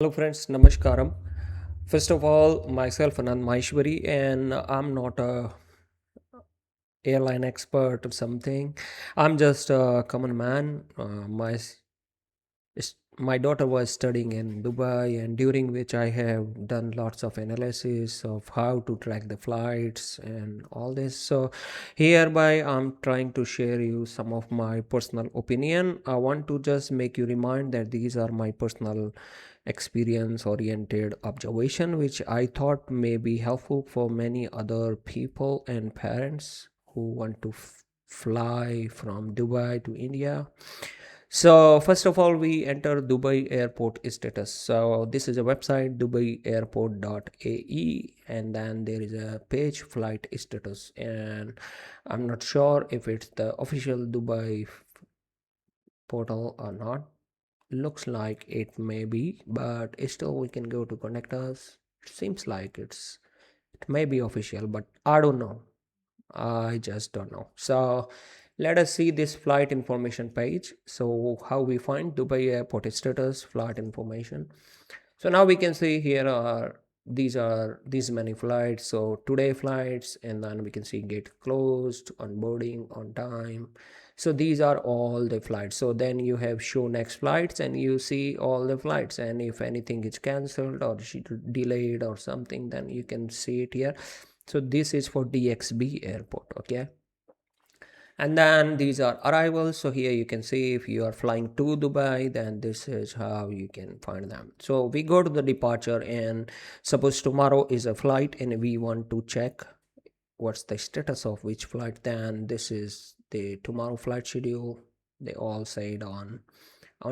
Hello friends, Namaskaram. First of all, myself Anand Maheshwari, and I'm not a airline expert or something. I'm just a common man. My daughter was studying in Dubai, and during which I have done lots of analysis of how to track the flights and all this. So hereby I'm trying to share you some of my personal opinion. I want to just make you remind that these are my personal experience oriented observation, which I thought may be helpful for many other people and parents who want to fly from Dubai to India. So first of all, we enter Dubai airport status. So this is a website, dubaiairports.ae, and then there is a page, flight status, and I'm not sure if it's the official Dubai portal or not. Looks like it may be, but still we can go to connect us. It seems like it may be official, but I don't know. I just don't know. So let us see this flight information page. So how we find Dubai airport status, flight information. So now we can see here are these many flights. So today flights, and then we can see gate closed, onboarding on time. So these are all the flights. So then you have show next flights, and you see all the flights, and if anything is cancelled or delayed or something, then you can see it here. So this is for DXB airport. Okay, and then these are arrivals. So here you can see if you are flying to Dubai, then this is how you can find them. So we go to the departure, and suppose tomorrow is a flight and we want to check what's the status of which flight, then this is the tomorrow flight schedule. They all said on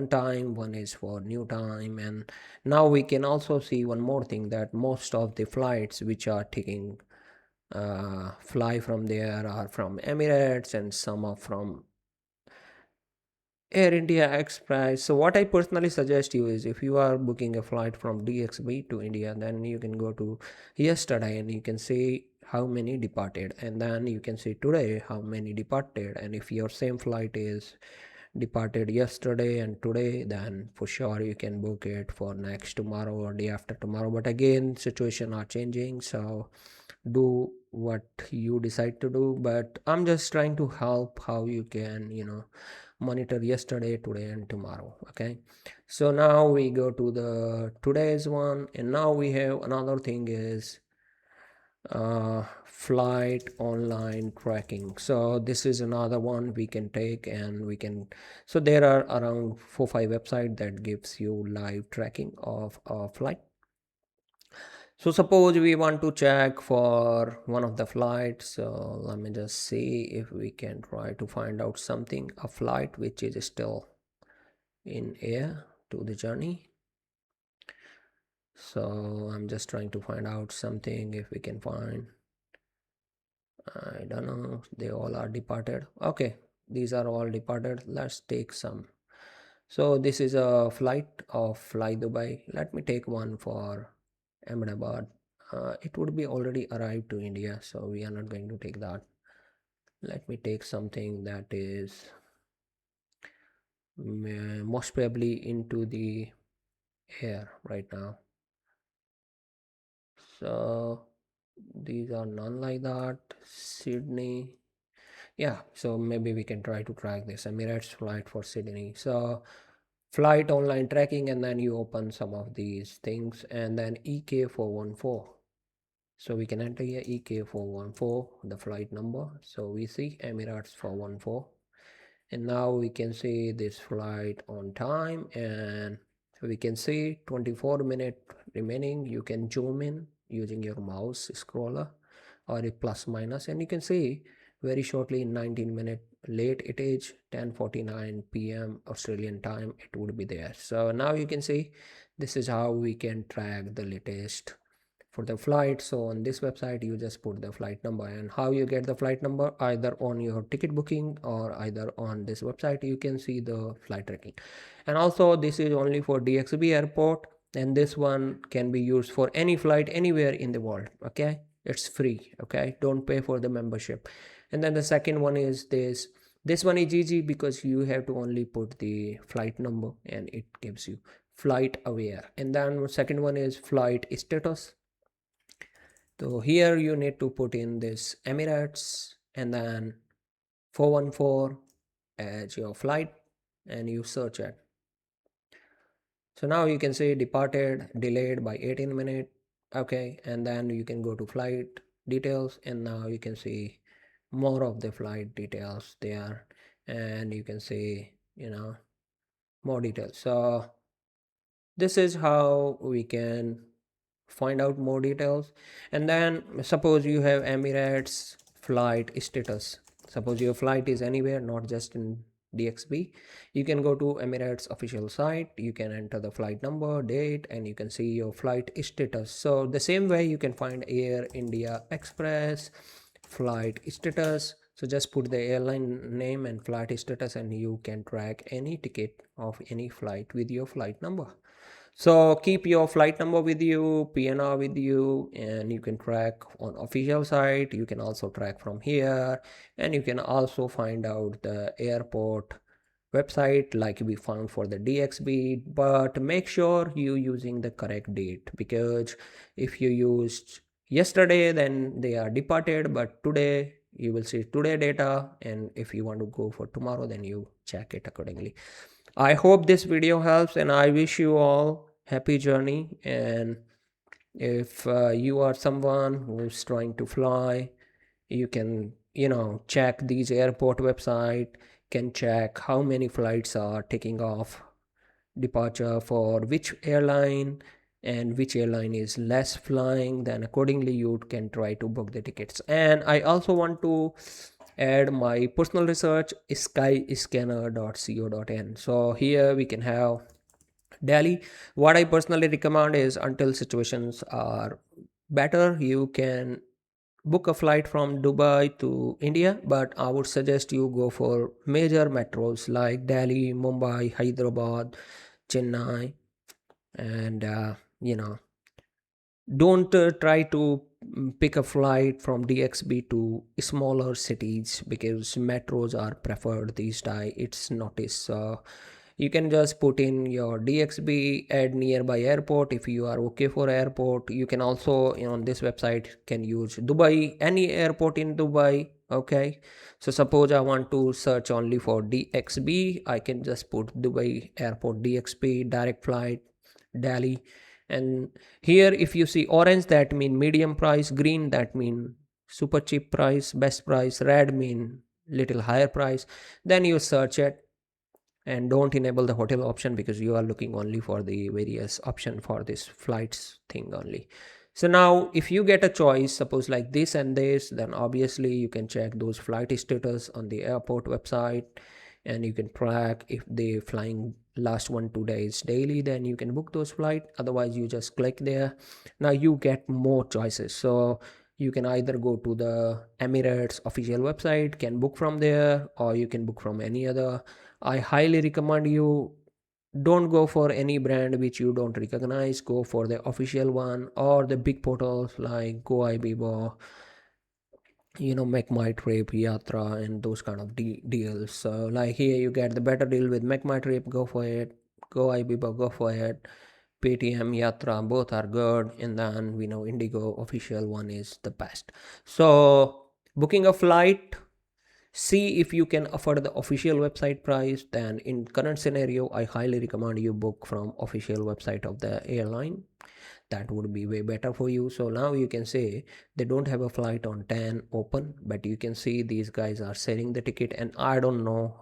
time, one is for new time. And now we can also see one more thing, that most of the flights which are taking fly from there are from Emirates, and some are from Air India Express. So what I personally suggest you is, if you are booking a flight from DXB to India, then you can go to yesterday and you can see how many departed, and then you can see today how many departed. And if your same flight is departed yesterday and today, then for sure you can book it for next tomorrow or day after tomorrow. But again, situation are changing, so do what you decide to do. But I'm just trying to help how you can monitor yesterday, today, and tomorrow. Okay, so now we go to the today's one, and now we have another thing is flight online tracking. So this is another one we can take, and we can, so there are around 4-5 websites that gives you live tracking of a flight. So suppose we want to check for one of the flights. So let me just see if we can try to find out something, a flight which is still in air to the journey. So I'm just trying to find out something if we can find. I don't know, they all are departed. Okay, these are all departed. Let's take some. So this is a flight of FlyDubai. Let me take one for Ahmedabad. It would be already arrived to India, so we are not going to take that. Let me take something that is most probably into the air right now. So these are none like that. Sydney, yeah, so maybe we can try to track this Emirates flight for Sydney. So flight online tracking, and then you open some of these things, and then EK414. So we can enter here EK414, the flight number. So we see Emirates 414, and now we can see this flight on time, and we can see 24 minutes remaining. You can zoom in using your mouse scroller or a plus minus, and you can see very shortly in 19 minutes late it is 10:49 p.m. Australian time it would be there. So now you can see this is how we can track the latest for the flight. So on this website you just put the flight number, and how you get the flight number, either on your ticket booking or either on this website you can see the flight tracking. And also this is only for DXB airport, and this one can be used for any flight anywhere in the world. Okay, it's free. Okay, don't pay for the membership. And then the second one is this one is easy because you have to only put the flight number and it gives you FlightAware, and then second one is flight status. So here you need to put in this Emirates and then 414 as your flight, and you search it. So now you can see departed, delayed by 18 minutes. Okay, and then you can go to flight details, and now you can see more of the flight details there, and you can see, more details. So this is how we can find out more details. And then suppose you have Emirates flight status. Suppose your flight is anywhere, not just in DXB. You can go to Emirates official site, you can enter the flight number, date, and you can see your flight status. So the same way you can find Air India Express flight status. So just put the airline name and flight status, and you can track any ticket of any flight with your flight number. So keep your flight number with you, PNR with you, and you can track on official site. You can also track from here, and you can also find out the airport website like we found for the DXB, but make sure you using the correct date, because if you used yesterday, then they are departed, but today you will see today data, and if you want to go for tomorrow, then you check it accordingly. I hope this video helps, and I wish you all happy journey. And if you are someone who's trying to fly, you can check these airport website, can check how many flights are taking off departure for which airline, and which airline is less flying, then accordingly you can try to book the tickets. And I also want to add my personal research, skyscanner.co.in. so here we can have Delhi. What I personally recommend is, until situations are better, you can book a flight from Dubai to India, but I would suggest you go for major metros like Delhi, Mumbai, Hyderabad, Chennai, and don't try to pick a flight from DXB to smaller cities, because metros are preferred these days. It's noticed. So you can just put in your DXB, add nearby airport if you are okay for airport. You can also, on this website, can use Dubai, any airport in Dubai. Okay, so suppose I want to search only for DXB, I can just put Dubai airport DXB, direct flight, Delhi. And here if you see orange, that mean medium price, green that mean super cheap price, best price, red mean little higher price. Then you search it, and don't enable the hotel option, because you are looking only for the various option for this flights thing only. So now if you get a choice, suppose like this and this, then obviously you can check those flight status on the airport website, and you can track if they flying last 1-2 days daily, then you can book those flight. Otherwise you just click there. Now you get more choices, so you can either go to the Emirates official website, can book from there, or you can book from any other. I highly recommend you don't go for any brand which you don't recognize. Go for the official one, or the big portals like Goibibo, MakeMyTrip, Yatra, and those kind of deals. So like here you get the better deal with MakeMyTrip, go for it. Goibibo, go for it. Paytm, Yatra, both are good, and then we know IndiGo official one is the best. So booking a flight, see if you can afford the official website price. Then in current scenario, I highly recommend you book from official website of the airline. That would be way better for you. So now you can say they don't have a flight on 10 open, but you can see these guys are selling the ticket, and I don't know,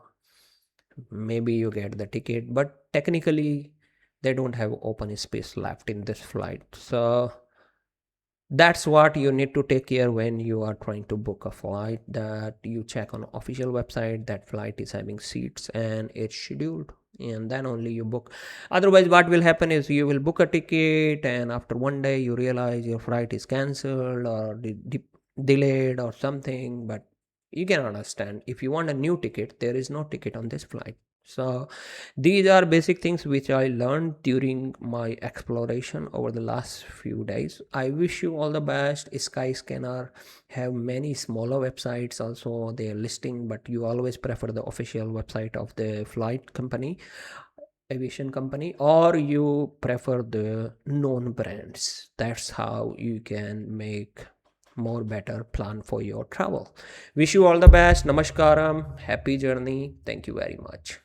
maybe you get the ticket, but technically they don't have open space left in this flight. So that's what you need to take care when you are trying to book a flight, that you check on official website that flight is having seats and it's scheduled, and then only you book. Otherwise what will happen is you will book a ticket, and after one day you realize your flight is cancelled or delayed or something. But you can understand, if you want a new ticket, there is no ticket on this flight. So these are basic things which I learned during my exploration over the last few days. I wish you all the best. Skyscanner have many smaller websites also, they are listing, but you always prefer the official website of the flight company. aviation company, or you prefer the known brands. That's how you can make more better plan for your travel. Wish you all the best. Namaskaram. Happy journey. Thank you very much.